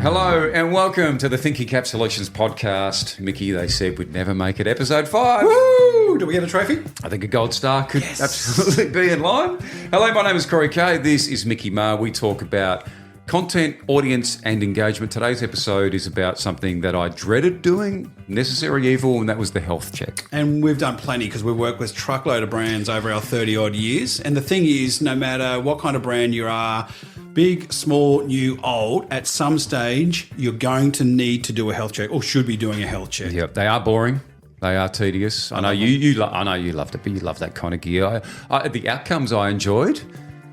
Hello and welcome to the Thinking Cap Solutions podcast. Mickey, they said we'd never make it episode 5. Woo! Do we get a trophy? I think a gold star could absolutely be in line. Hello, my name is Corey Kay. This is Mickey Ma. We talk about content, audience and engagement. Today's episode is about something that I dreaded doing, necessary evil, and that was the health check. And we've done plenty because we work with truckload of brands over our 30 odd years. And the thing is, no matter what kind of brand you are, big, small, new, old, at some stage, you're going to need to do a health check or should be doing a health check. Yep, they are boring. They are tedious. I know I know you loved it, but you love that kind of gear. The outcomes I enjoyed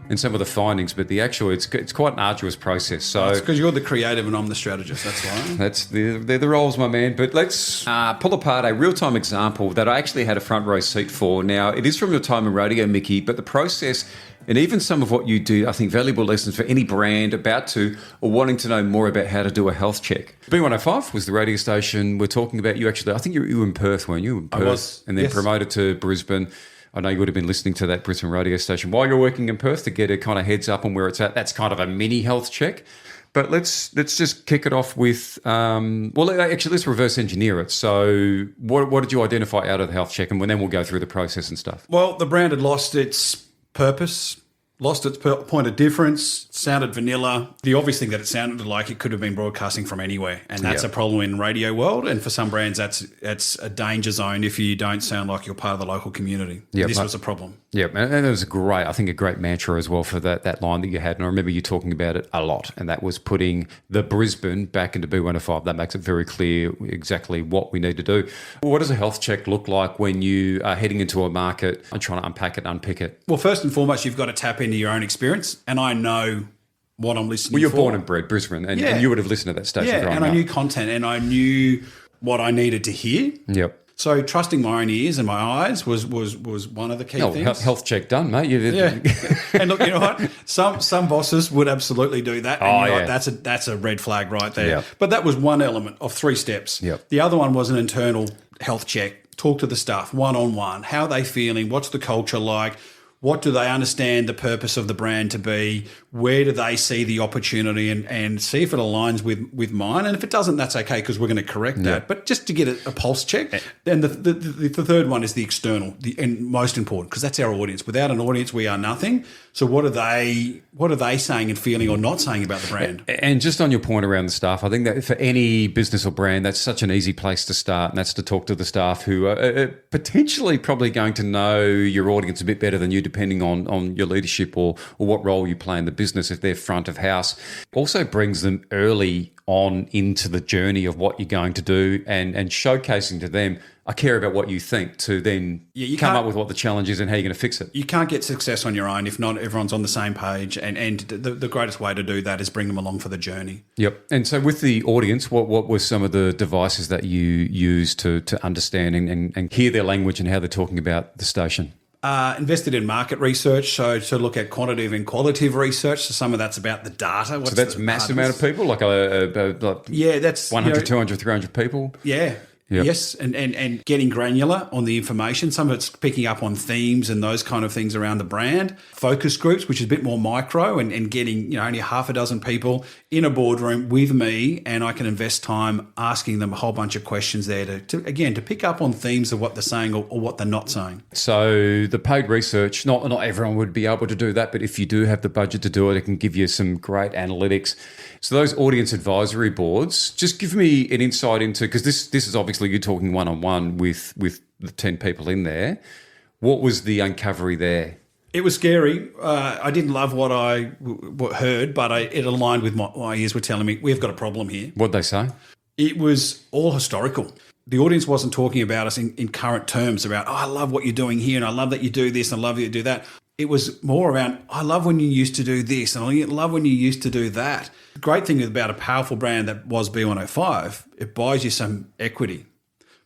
and some of the findings, but the actual, it's quite an arduous process. So it's because you're the creative and I'm the strategist, that's why. They're the roles, my man. But let's pull apart a real-time example that I actually had a front row seat for. Now, it is from your time in radio, Mickey, but the process and even some of what you do, I think, valuable lessons for any brand about to or wanting to know more about how to do a health check. B105 was the radio station we're talking about. You actually, I think you were in Perth, weren't you? In Perth, I was. And then promoted to Brisbane. I know you would have been listening to that Brisbane radio station while you're working in Perth to get a kind of heads up on where it's at. That's kind of a mini health check. But let's just kick it off with, let's reverse engineer it. So what did you identify out of the health check? And then we'll go through the process and stuff. Well, the brand had lost its purpose, lost its point of difference, sounded vanilla. The obvious thing that it sounded like it could have been broadcasting from anywhere, and that's a problem in radio world. And for some brands, that's a danger zone if you don't sound like you're part of the local community. Yep, this was a problem. Yeah, and it was a great mantra as well for that line that you had. And I remember you talking about it a lot, and that was putting the Brisbane back into B105. That makes it very clear exactly what we need to do. What does a health check look like when you are heading into a market and trying to unpick it? Well, first and foremost, you've got to tap into your own experience, and I know what I'm listening for. Well, you're born and bred Brisbane, and you would have listened to that station growing up. Yeah, and I knew content, and I knew what I needed to hear. Yep. So trusting my own ears and my eyes was one of the key things. Health check done, mate. And look, you know what? Some bosses would absolutely do that. And that's a red flag right there. Yep. But that was one element of 3 steps. Yep. The other one was an internal health check. Talk to the staff one-on-one. How are they feeling? What's the culture like? What do they understand the purpose of the brand to be? Where do they see the opportunity and see if it aligns with mine? And if it doesn't, that's okay because we're going to correct that. But just to get a pulse check. Then the third one is the external, and most important because that's our audience. Without an audience, we are nothing. So what are they saying and feeling or not saying about the brand? And just on your point around the staff, I think that for any business or brand, that's such an easy place to start, and that's to talk to the staff who are potentially probably going to know your audience a bit better than you, depending on your leadership or what role you play in the business if they're front of house. Also brings them early on into the journey of what you're going to do and showcasing to them, I care about what you think, to then come up with what the challenge is and how you're going to fix it. You can't get success on your own if not everyone's on the same page. And the greatest way to do that is bring them along for the journey. Yep. And so with the audience, what were some of the devices that you used to understand and hear their language and how they're talking about the station? Invested in market research, so to look at quantitative and qualitative research. So some of that's about the data. So that's massive amount of people, like that's 100, 200, 300 people. Yeah. Yep. Yes, and getting granular on the information. Some of it's picking up on themes and those kind of things around the brand. Focus groups, which is a bit more micro, and getting only half a dozen people in a boardroom with me, and I can invest time asking them a whole bunch of questions there to pick up on themes of what they're saying or what they're not saying. So the paid research, not everyone would be able to do that, but if you do have the budget to do it, it can give you some great analytics. So those audience advisory boards, just give me an insight into, because this is obviously you're talking one-on-one with the 10 people in there. What was the uncovery there? It was scary. I didn't love what I heard, but it aligned with my ears were telling me, we've got a problem here. What'd they say? It was all historical. The audience wasn't talking about us in current terms about, I love what you're doing here and I love that you do this and I love that you do that. It was more around, I love when you used to do this and I love when you used to do that. The great thing about a powerful brand that was B105, it buys you some equity,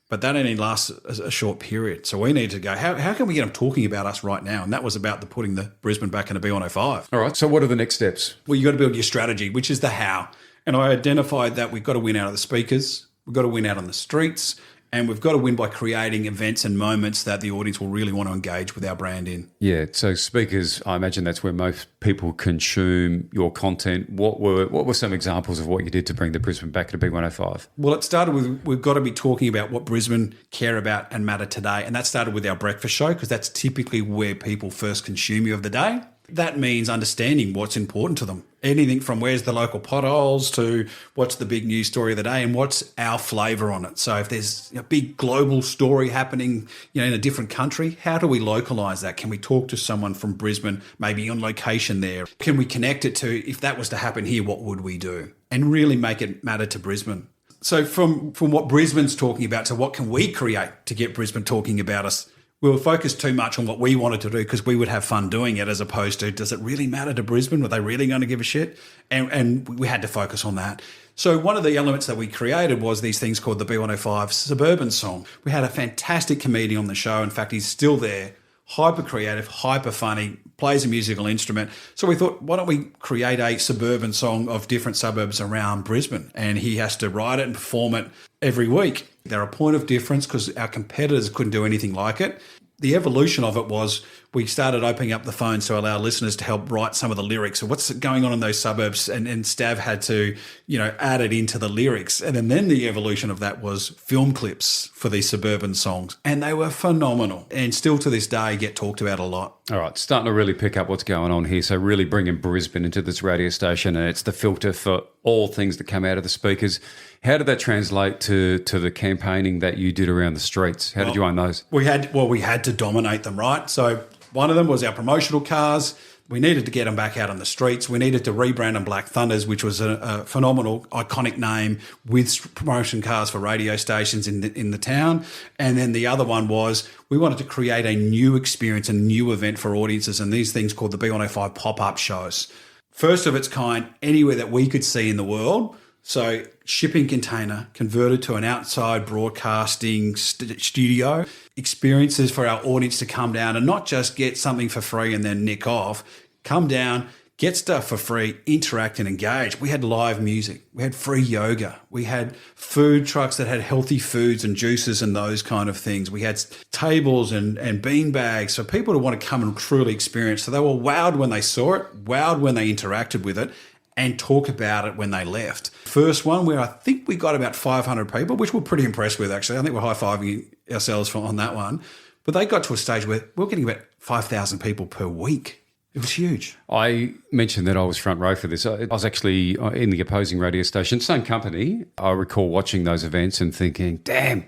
but that only lasts a short period. So we need to go, how can we get them talking about us right now? And that was about putting the Brisbane back into B105. All right, so what are the next steps? Well, you've got to build your strategy, which is the how. And I identified that we've got to win out of the speakers, we've got to win out on the streets, And we've got to win by creating events and moments that the audience will really want to engage with our brand in. Yeah, so speakers, I imagine that's where most people consume your content. What were some examples of what you did to bring the Brisbane back to B105? Well, it started with we've got to be talking about what Brisbane care about and matter today. And that started with our breakfast show because that's typically where people first consume you of the day. That means understanding what's important to them. Anything from where's the local potholes to what's the big news story of the day and what's our flavour on it. So if there's a big global story happening, in a different country, how do we localise that? Can we talk to someone from Brisbane, maybe on location there? Can we connect it to if that was to happen here, what would we do? And really make it matter to Brisbane. So from what Brisbane's talking about to what can we create to get Brisbane talking about us? We were focused too much on what we wanted to do because we would have fun doing it as opposed to, does it really matter to Brisbane? Were they really going to give a shit? And we had to focus on that. So one of the elements that we created was these things called the B105 Suburban Song. We had a fantastic comedian on the show. In fact, he's still there. Hyper creative, hyper funny, plays a musical instrument. So we thought, why don't we create a suburban song of different suburbs around Brisbane? And he has to write it and perform it every week. They're a point of difference because our competitors couldn't do anything like it. The evolution of it was we started opening up the phones to allow listeners to help write some of the lyrics of what's going on in those suburbs, and Stav had to, add it into the lyrics. And then the evolution of that was film clips for these suburban songs, and they were phenomenal and still to this day get talked about a lot. All right, starting to really pick up what's going on here. So really bringing Brisbane into this radio station, and it's the filter for all things that come out of the speakers. How did that translate to the campaigning that you did around the streets? How did you own those? We had to dominate them, right? So one of them was our promotional cars. We needed to get them back out on the streets. We needed to rebrand them Black Thunders, which was a phenomenal, iconic name with promotion cars for radio stations in the town. And then the other one was we wanted to create a new experience, a new event for audiences, and these things called the B105 pop-up shows. First of its kind, anywhere that we could see in the world. So shipping container converted to an outside broadcasting studio, experiences for our audience to come down and not just get something for free and then nick off, come down, get stuff for free, interact and engage. We had live music. We had free yoga. We had food trucks that had healthy foods and juices and those kind of things. We had tables and bean bags for people to want to come and truly experience. So they were wowed when they saw it, wowed when they interacted with it, and talk about it when they left. First one where I think we got about 500 people, which we're pretty impressed with actually. I think we're high-fiving ourselves on that one. But they got to a stage where we're getting about 5,000 people per week. It was huge. I mentioned that I was front row for this. I was actually in the opposing radio station, same company. I recall watching those events and thinking, damn,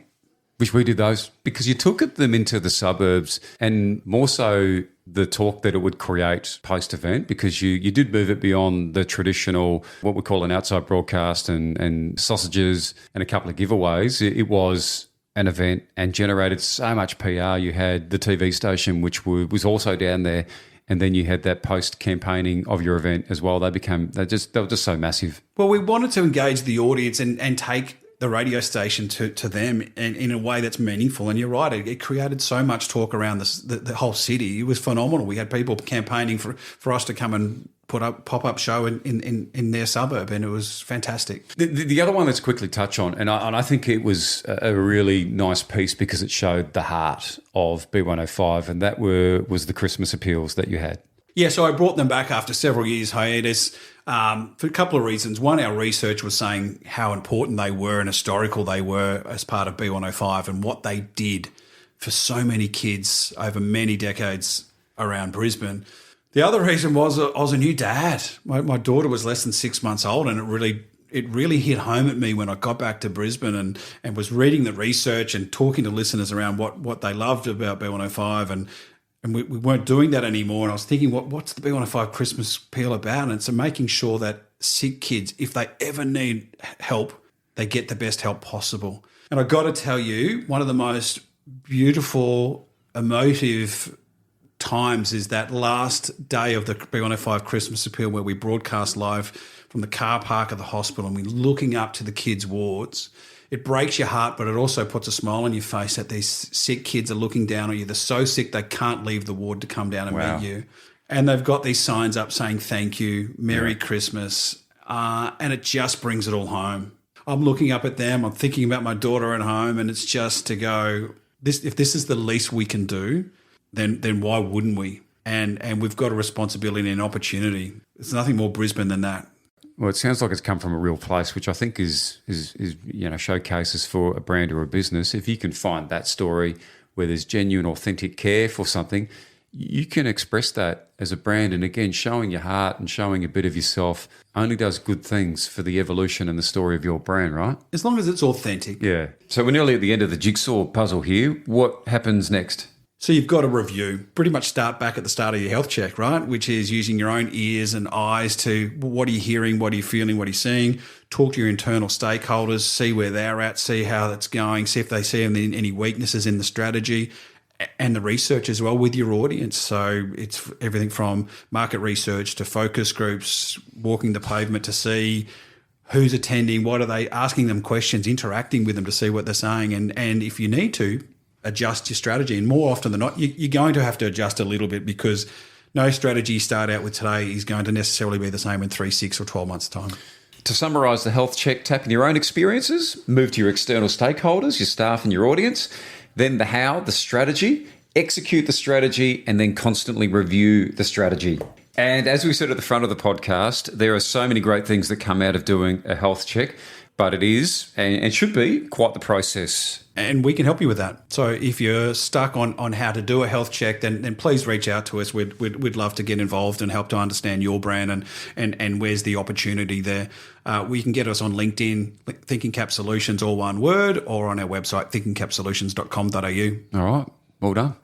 wish we did those. Because you took them into the suburbs and more so the talk that it would create post-event, because you did move it beyond the traditional, what we call an outside broadcast and sausages and a couple of giveaways. It was an event and generated so much PR. You had the TV station, which was also down there, and then you had that post-campaigning of your event as well. They were just so massive. Well, we wanted to engage the audience and take the radio station to them in a way that's meaningful. And you're right, it created so much talk around the whole city. It was phenomenal. We had people campaigning for us to come and put up pop-up show in their suburb, and it was fantastic. The other one let's quickly touch on, and I think it was a really nice piece because it showed the heart of B105, and that was the Christmas appeals that you had. Yeah, so I brought them back after several years hiatus for a couple of reasons. One, our research was saying how important they were and historical they were as part of B105 and what they did for so many kids over many decades around Brisbane. The other reason was I was a new dad. My daughter was less than 6 months old, and it really hit home at me when I got back to Brisbane and was reading the research and talking to listeners around what they loved about B105 and we weren't doing that anymore. And I was thinking, what's the B105 Christmas appeal about? And so making sure that sick kids, if they ever need help, they get the best help possible. And I got to tell you, one of the most beautiful, emotive times is that last day of the B105 Christmas appeal where we broadcast live from the car park of the hospital and we're looking up to the kids' wards. It breaks your heart, but it also puts a smile on your face that these sick kids are looking down on you. They're so sick they can't leave the ward to come down and meet you. And they've got these signs up saying thank you, Merry Christmas, and it just brings it all home. I'm looking up at them. I'm thinking about my daughter at home, and it's just to go, if this is the least we can do, then why wouldn't we? And we've got a responsibility and an opportunity. There's nothing more Brisbane than that. Well, it sounds like it's come from a real place, which I think is showcases for a brand or a business. If you can find that story where there's genuine, authentic care for something, you can express that as a brand. And again, showing your heart and showing a bit of yourself only does good things for the evolution and the story of your brand, right? As long as it's authentic. Yeah. So we're nearly at the end of the jigsaw puzzle here. What happens next? So you've got a review. Pretty much start back at the start of your health check, right? Which is using your own ears and eyes to what are you hearing, what are you feeling, what are you seeing? Talk to your internal stakeholders, see where they're at, see how that's going, see if they see any weaknesses in the strategy, and the research as well with your audience. So it's everything from market research to focus groups, walking the pavement to see who's attending, what are they, asking them questions, interacting with them to see what they're saying. And if you need to, adjust your strategy. And more often than not, you're going to have to adjust a little bit, because no strategy you start out with today is going to necessarily be the same in 3, 6 or 12 months' time. To summarise the health check, tap in your own experiences, move to your external stakeholders, your staff and your audience, then the how, the strategy, execute the strategy, and then constantly review the strategy. And as we said at the front of the podcast, there are so many great things that come out of doing a health check, but it is and should be quite the process. And we can help you with that. So if you're stuck on how to do a health check, then please reach out to us. We'd love to get involved and help to understand your brand and where's the opportunity there. We can get us on LinkedIn, Thinking Cap Solutions, all one word, or on our website, thinkingcapsolutions.com.au. All right. Well done.